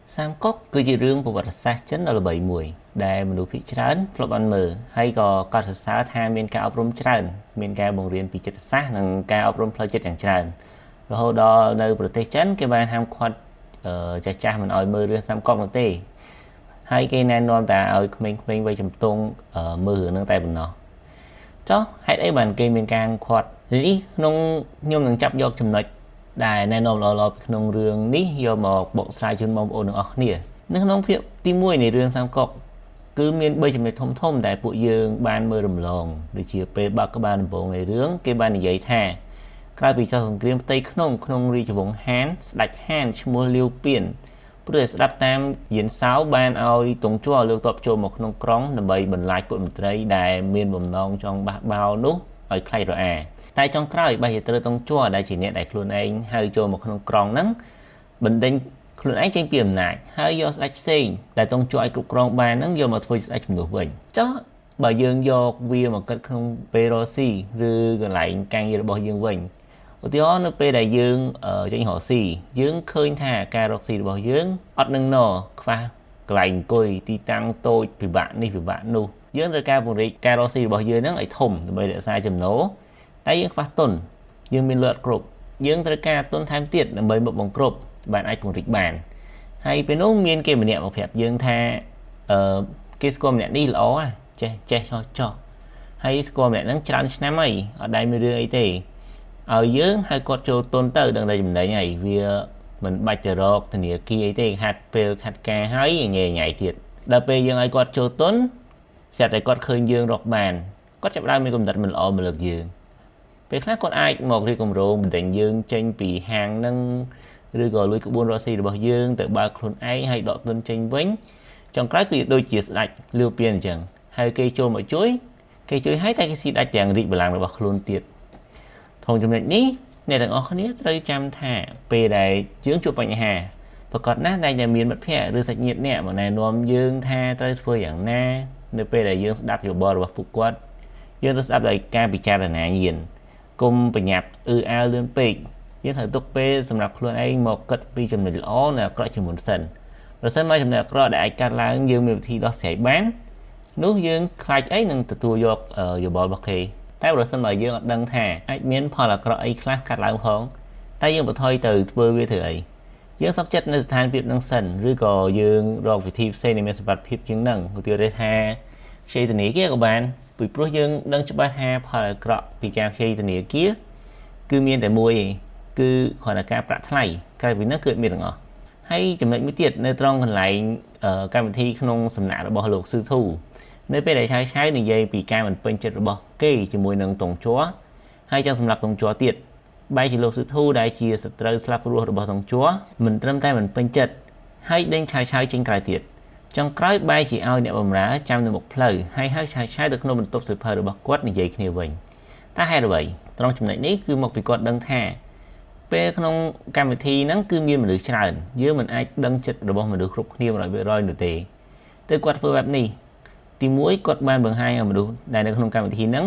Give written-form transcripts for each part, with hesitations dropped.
Sam Cốc cứ chỉ riêng của vật sát chấn ở bảy mùi để mình đủ thị trấn lộc ăn mờ hay có sự sát tha miền cao rôm trần miền cao bồng riêng bị chết sát nâng cao rôm phơi chếtอย่างtrần rồi hồi đó nơi bờ tây chấn cái bàn ham khoan cha cha mình oi mưa riêng Sam Cốc nó tê hay cái nan non ta oi mình về chấm tung mưa hưởng nâng tay mình nó đó hãy đấy bàn cây miền cao khoan đi nông nhôm nâng chắp vô chấm nịch đài này nôm lò nông rương ní do một bộ sai chuyên mong ôn ở nè nước nông phiệp tim muôi này rương Sam Cốc cứ miền bây giờ mình thông tại bộ dương ban mưa rầm lồng để chia pe ba các ban bộ này rướng cái ban này dậy thà cái bị cho thằng kia tây không đi cho vùng hán đặt hán mua liêu biển bây giờ đáp tam diễn sáu ban oi tung chua liêu tập cho một nông cóng làm bầy mình lại của mình đây đài miền vùng nông trong bao nút ở khay rồi tại trong cái bây giờ tôi tung chua đại chỉ nhẹ đại luôn anh hay cho một nông cóng nắng bình địnhខ្លួនឯងចេញពីអំណាចហើយយកស្ដេចផ្សេងដែលต้องជួយគ្រប់គ្រងបានហ្នឹងយកមកធ្វើស្ដេចជំនួសវិញចុះបើយើងយកវាមកគិតក្នុងពេលរស់ស៊ីឬកន្លែងការងាររបស់យើងវិញឧទាហរណ៍នៅពេលដែលយើងចេញរស់ស៊ីយើងឃើញថាការរស់ស៊ីរបស់យើងអត់នឹងណខ្វះកន្លែងអង្គុយទីតាំងតូចពិបាកនេះពិបាកនោះយើងត្រូវការពង្រីកការរស់ស៊ីរបស់យើងហ្នឹងឲ្យធំដើម្បីរក្សាចំណូលតែយើងខ្វះទុនយើងមានលុយអត់គ្រប់យើងត្រូវការទុនថែមទៀតដើម្បីមកបង្គ្រប់bạn ai cũng rịch bàn hay bên nó miên kia mình niệm một phép dương tha cái score mình đi ló à che cho hay score mình đang chán năm ấy ở đây mới đưa ấy thì ở dưới hay có cho tôn tử đang đây mình đấy nhảy vì mình bạch từ rọc thì nửa kia ấy thì hạt pel hạt ca hái nhẹ nhảy thiệt đợt bây giờ ai có cho tôn sẽ tại có khơi dương rọc bàn có chập đây mình cùng đặt mình ở mình lực dương về khác con ai một thì cùng rồi mình định dương tranh bị hàng nâng rồi gọi lui buôn rau xìរបស់យើងទៅបើខ្លួនឯងឲ្យដកទុនចេញវិញចុងក្រោយគឺដូចជាស្ដាច់លាវពៀនអញ្ចឹងហើយគេចូលមកជួយឲ្យតែគេស៊ីដាច់ទាំងរីកបលាំងរបស់ខ្លួនទៀតធំចំណុចនេះអ្នកទាំងអស់គ្នាត្រូវចាំថាពេលដែលយើងជួបបញ្ហាប្រកបណាស់តែមានមិត្តភ័ក្តិឬសាច់ញាតិអ្នកមកណែនាំយើងថាត្រូវធ្វើយ៉ាងណានៅពេលដែលយើងស្ដាប់យោបល់របស់ពួកគាត់យើងត្រូវស្ដាប់ដោយការពិចារណាញៀនកុំប្រញាប់អើលឿនពេកយើងត្រូវទុកពេលសម្រាប់ខ្លួនឯងមកគិតពីចំណុចល្អនិងអាក្រក់ជាមុនសិនប្រសិនមកចំណុចអាក្រក់ដែលអាចកាត់ឡើងយើងមានវិធីដោះស្រាយបាននោះយើងខ្លាចអីនឹងទទួលយកយោបល់របស់គេតែប្រសិនបើយើងអត់ដឹងថាអាចមានផលអាក្រក់អីខ្លះកាត់ឡើងផងតែយើងបន្ថយទៅធ្វើវាធ្វើអីយើងសុខចិត្តនៅស្ថានភាពនឹងសិនឬក៏យើងរកវិធីផ្សេងដែលមានសម្បត្តិភាពជាងនឹងឧទាហរណ៍ថាខ្ចីធនាគារក៏បានពីព្រោះយើងដឹងច្បាស់ថាផលអាក្រក់ពីការខ្ចីធនាគារគឺមានតែមួយឯងគឺគ្រាន់តែការប្រាក់ថ្លៃក្រៅពីនោះគឺមានទាំងអស់ហើយចំណុចមួយទៀតនៅត្រង់កន្លែងកម្មវិធីក្នុងសំណាក់របស់លោកស៊ឺធូនៅពេលដែលឆាយនិយាយពីការមិនពេញចិត្តរបស់គេជាមួយនឹងតុងជ័រហើយចង់សម្លាប់តុងជ័រទៀតបែរជាលោកស៊ឺធូដែលជាសត្រូវស្លាប់រស់របស់តុងជ័រមិនត្រឹមតែមិនពេញចិត្តហើយដេញឆាយចេញក្រៅទៀតចុងក្រោយបែរជាឲ្យអ្នកបម្រើចាំនៅមុខផ្លូវហើយឆាយទៅក្នុងបន្ទប់សៀវភៅរបស់គាត់និយាយគ្នាវិញតែហេតុអ្វីត្រង់ចំណុចនេះគឺមកពីគាត់ដឹងថាពេលក្នុងកម្មវិធីហ្នឹងគឺមានមនុស្សច្រើនយើងមិនអាចដឹងចិត្តរបស់មនុស្សគ្រប់គ្នា100%នោះទេតែគាត់ធ្វើបែបនេះទីមួយគាត់បានបង្ហាញឲ្យមនុស្សដែលនៅក្នុងកម្មវិធីហ្នឹង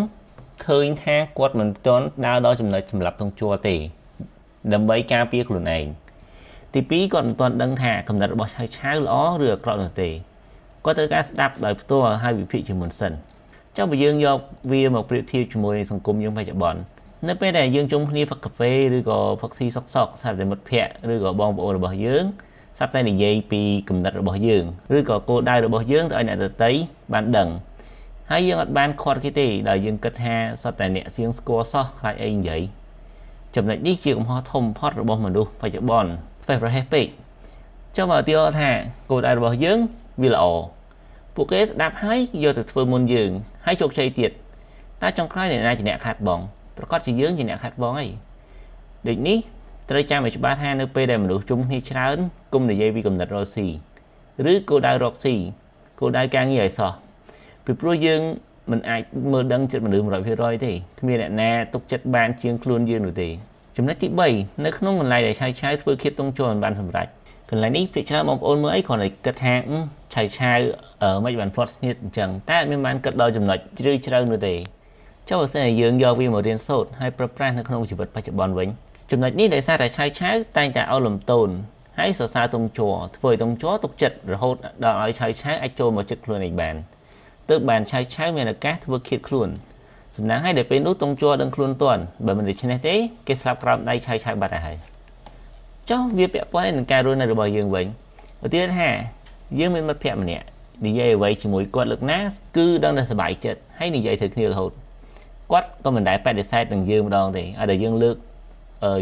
ឃើញថាគាត់មិនទាន់ដើរដល់ចំណុចសម្រាប់តុងជ័រទេដើម្បីការពារខ្លួនឯងទីពីរគាត់មិនទាន់ដឹងថាកំណត់របស់ឆាវល្អឬអាក្រក់នោះទេគាត់ត្រូវការស្ដាប់ដោយផ្ទាល់ហើយវិភាគជាមុនសិនចុះបើយើងយកវាមកប្រៀបធៀបជាមួយសង្គមយើងបច្ចុប្បន្ននៅពេលដែលយើងជុំគ្នាផឹកកាហ្វេឬក៏ផឹកស៊ីសុកស្រាប់តែមិត្តភ័ក្តិឬក៏បងប្អូនរបស់យើងស្រាប់តែនិយាយពីគំនិតរបស់យើងឬក៏គោលដៅរបស់យើងទៅឲ្យអ្នកដទៃបានដឹងហើយយើងអត់បានខាត់គេទេដោយយើងគិតថាសត្វតែអ្នកសៀងស្គាល់សោះខ្លាចអីនិយាយចំណុចនេះជាកំហុសធំបំផុតរបស់មនុស្សបច្ចុប្បន្នប្រហែលពេកចុះមកឧទាហរណ៍ថាគោលដៅរបស់យើងវាល្អពួកគេស្ដាប់ហើយយកទៅធ្វើមុនយើងហើយជោគជ័យទៀតតែចុងក្រោយអ្នកណាជាអ្នកខាត់បងប្រកាសជាយើងជាអ្នកខាត់បងអីដូចនេះត្រូវចាំឲ្យច្បាស់ថានៅពេលដែលមនុស្សជុំគ្នាច្រើនគុំនិយាយពីកំណត់រកស៊ីឬគោលដៅរកស៊ីគោលដៅការងារឲ្យសោះពីព្រោះយើងមិនអាចមើលដឹងចិត្តមនុស្ស100%ទេគ្មានអ្នកណាទុកចិត្តបានជាងខ្លួនយើងនោះទេចំណុចទី3នៅក្នុងកន្លែងដែលឆាយធ្វើឃាតតុងជ័រមិនបានសម្រេចកន្លែងនេះភាគច្រើនបងប្អូនមើលអីគ្រាន់តែគិតថាឆាយមិនបានផ្លត់ស្នៀតអញ្ចឹងតែអត់មានបានគិតដល់ចំណុចជ្រៅនោះទេចុះបើសិនជាយើងយកវាមករៀនសូត្រហើយប្រើប្រាស់នៅក្នុងជីវិតបច្ចុប្បន្នវិញចំណុចនេះដោយសារតែឆាយតែងតែឲ្យលំទោនហ ហើយសរសើរតុងជ័រធ្វើឲ្យតុងជ័រទុកចិត្តរហូតដល់ឲ្យឆៅឆៅអាចចូលមកជិតខ្លួនឯងបានទើបបានឆៅឆៅមានឱកាសធ្វើឃាតខ្លួនសំណាងឲ្យដល់ពេលនោះតុងជ័រដឹងខ្លួនទាន់បើមិនដូច្នេះទេគេស្លាប់ក្រោមដៃឆៅឆៅបាត់ទៅហើយចុះវាពាក់ព័ន្ធនឹងការរស់នៅរបស់យើងវិញឧទាហរណ៍ថាយើងមានមិត្តភក្តិម្នាក់និយាយអ្វីជាមួយគាត់លើកណាគឺដឹងតែសប្បាយចិត្តហើយនិយាយទៅគ្នារហូតគាត់ក៏មិនដែលបដិសេធនឹងយើងម្ដងទេឲ្យតែយើងលើក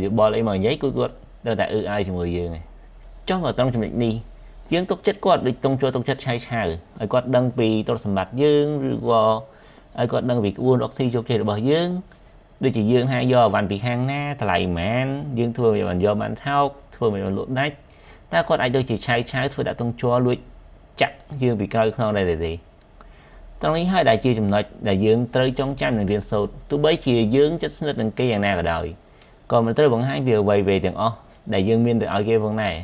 យោបល់អីមកនិយាយគាត់នៅតែឲ្យជាមួយយើងឯងចុះមកត្រង់ចំណុចនេះយើងទុកចិត្តគាត់ដូចតុងជ័រទុកចិត្តឆៅឆៅឲ្យគាត់ដឹងពីទ្រព្យសម្បត្តិយើងឬក៏ឲ្យគាត់ដឹងពីក្បួនរកស៊ីជោគជ័យរបស់យើងដូចជាយើងហាយកអវ៉ាន់ពីខាងណាតម្លៃប៉ុន្មានយើងធ្វើឲ្យបានយកបានថោកធ្វើឲ្យបានលក់ដាច់តើគាត់អាចដូចជាឆៅឆៅធ្វើដាក់តុងជ័រលួចចាក់យើងពីក្រោយខ្នងដែរទេត្រង់នេះហើយដែលជាចំណុចដែលយើងត្រូវចងចាំនិងរៀនសូត្រទោះបីជាយើងជិតស្និទ្ធនឹងគេយ៉ាងណាក៏ដោយក៏មិនត្រូវបង្ហាញពីអ្វីៗទាំងអស់ដែលយើងមានទៅឲ្យគេផងដែរ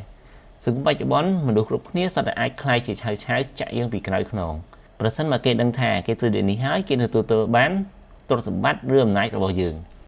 សង្គមបច្ចុប្បន្នមនុស្សគ្រប់គ្នាសុទ្ធតែអាចខ្លាយជាឆៅឆៅចាក់យើងពីក្រោយខ្នងប្រសិនបើគេដឹងថាគេធ្វើដូចនេះហើយគេនឹងទទួលបានទ្រព្យសម្បត្តិឬអំណាចរបស់យើង